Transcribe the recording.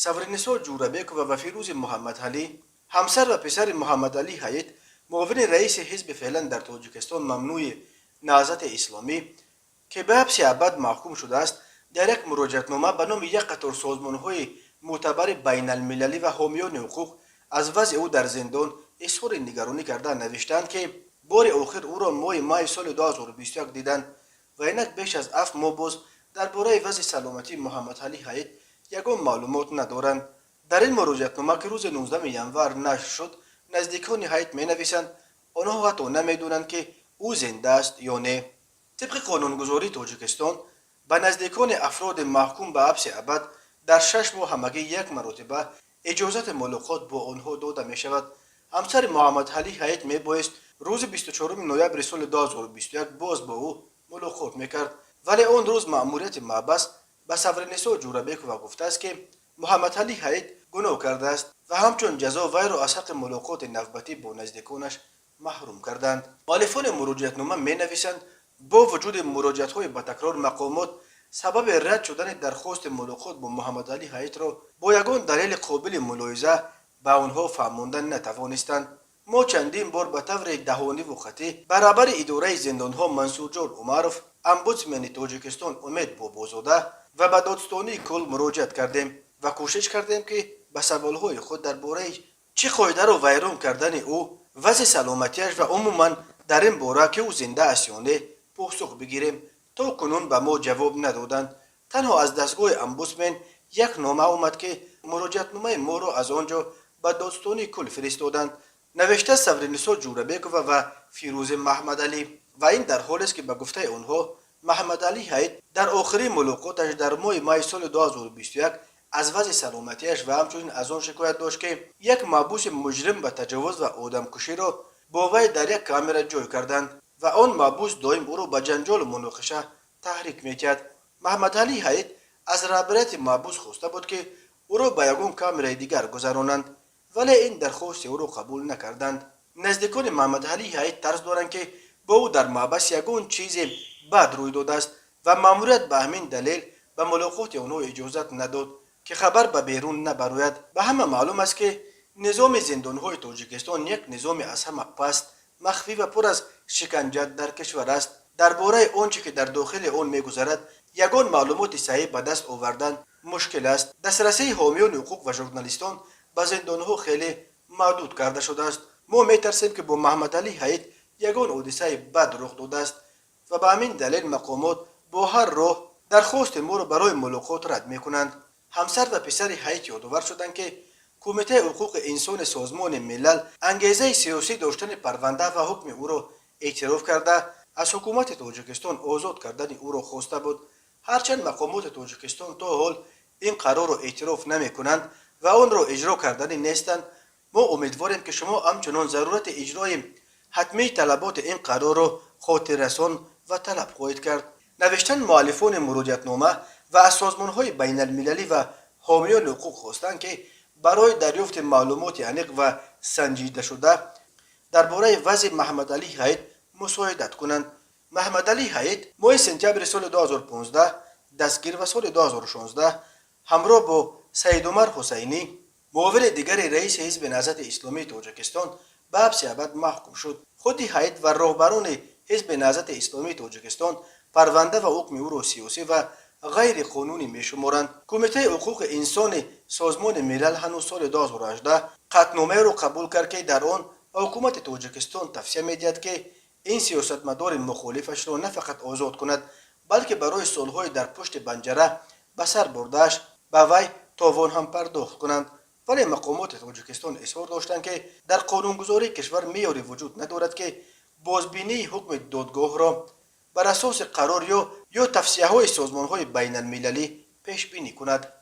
سفرنسا جورابیک و فیروز محمد علی همسر و پسر محمد علی حیات معاون رئیس حزب فعلا در تاجیکستان ممنوع نهضت اسلامی که به حبس ابد محکوم شده است در یک مراجعتنامه به نام یک قطار سازمانهای معتبر بین المللی و حامیان حقوق از وضع او در زندان اظهار نگرانی کرده نوشتند که بار آخر او را ماه سال 2021 دیدند و اینک بیش از 7 ماه باز درباره وضع سلامتی محمد علی حیات یگان معلومات ندارند. در این مراجعتنامه که روز 19 ینور نشر شد نزدیکان حیات می نویسند آنها حتی نمیدونند که او زنده است یا نه. طبق قانونگذاری تاجیکستان به نزدیکان افراد محکوم به حبس ابد در 6 ماه همگی یک مرتبه اجازت ملاقات با آنها داده می شود. همسر محمد علی حیات می بایست روز 24 نوامبر سال 2021 باز با او ملاقات میکرد، ولی آن روز مأموریت محبس به سفرنسا جورابیک و گفته است که محمد علی حیات گناه کرده است و همچون جزا وی را از حق ملاقات نوبتی با نزدیکانش محروم کردند. مؤلفان مراجعتنامه می نویسند با وجود مراجعت‌های با تکرار مقامات سبب رد شدن درخواست ملاقات با محمد علی حیات را با یگان دلیل قابل ملاحظه به آنها فهماندن نتوانستند. ما چندین بار به طور دهانی و قطعی برابر اداره زندانها منصور جان عمرов، امبودسمن تاجیکستان امید بابازاده و به دادستانی کل مراجعت کردیم و کوشش کردیم که به سوالهای خود درباره چه قاعده را ویران کردن او، وضع سلامتیش و عموما در این باره که او زنده است یا نه پاسخ بگیریم. تا کنون به ما جواب ندادند. تنها از دستگاه امبودسمن یک نامه آمد که مراجعتنامه ما را از آنجا به دادستانی کل فرستادند. نوشته سفرنسا جورابیک و فیروز محمد علی و این در حالی است که به گفته آنها محمد علی حیات در آخرین ملاقاتش در ماه سال 2021 از وضع سلامتیش و همچنین از آن شکایت داشت که یک محبوس مجرم به تجاوز و آدمکشی را با وی در یک کامرا جای کردند و آن محبوس دائم او را به جنجال و مناقشه تحریک میکرد. محمد علی حیات از رهبریت محبوس خواسته بود که او را به یگان کامرای دیگر گذرانند، ولی این درخواست او را قبول نکردند. نزدیکان محمد علی حیات ترس دارند که با او در محبس یگان چیز بد روی داده است و ماموریت به همین دلیل به ملاقات آنها اجازت نداد که خبر به بیرون نبراید. به همه معلوم است که نظام زندانهای تاجیکستان یک نظام از همه پست، مخفی و پر از شکنجه در کشور است. درباره آنچه که در داخل آن میگذرد یگان معلومات صحیح به دست آوردن مشکل است. دسترسی حامیان حقوق و ژورنالیستان به زندانها خیلی محدود کرده شده است. ما میترسیم که با محمد علی حیات یگان حادثه بد رخ داده است و به همین دلیل مقامات با هر راه درخواست ما را برای ملاقات رد میکنند. همسر و پسر حیات یادآور شدند که کمیته حقوق انسان سازمان ملل انگیزه سیاسی داشتن پرونده و حکم او را اعتراف کرده از حکومت تاجیکستان آزاد کردن او را خواسته بود. هرچند مقامات تاجیکستان تا حال این قرار را اعتراف نمی کنند و آن را اجرا کردن نیستند، ما امیدواریم که شما همچنان ضرورت اجرای حتمی طلبات این قرار را خاطر رسان و طلب خواهید کرد. نوشتن مؤلفان مراجعتنامه و از سازمانهای بین المللی و حامیان حقوق خواستند که برای دریافت معلومات عمیق و سنجیده شده درباره وضع محمد علی حیات مساعدت کنند. محمد علی حیات ماه سپتامبر سال 2015 دستگیر و سال 2016 همراه با سید عمر حسینی معاون دیگر رئیس حزب نهضت اسلامی تاجیکستان به حبس ابد محکوم شد. خود حیات و راهبران حزب نهضت اسلامی تاجیکستان پرونده و حکم او را سیاسی و غیر قانونی میشمارند. کمیته حقوق انسان سازمان ملل هنوز سال 2018 قطعنامه را قبول کرد که در آن حکومت تاجیکستان توصیه می‌دهد که این سیاستمدار مخالفش را نه فقط آزاد کند بلکه برای سالهای در پشت پنجره به سر برده‌اش به وی تاوان هم پرداخت کنند. ولی مقامات تاجیکستان اصرار داشتند که در قانونگذاری کشور معیاری وجود ندارد که بازبینی حکم دادگاه را بر اساس قرار یا توصیه‌های سازمان‌های بین المللی پیش بینی کند.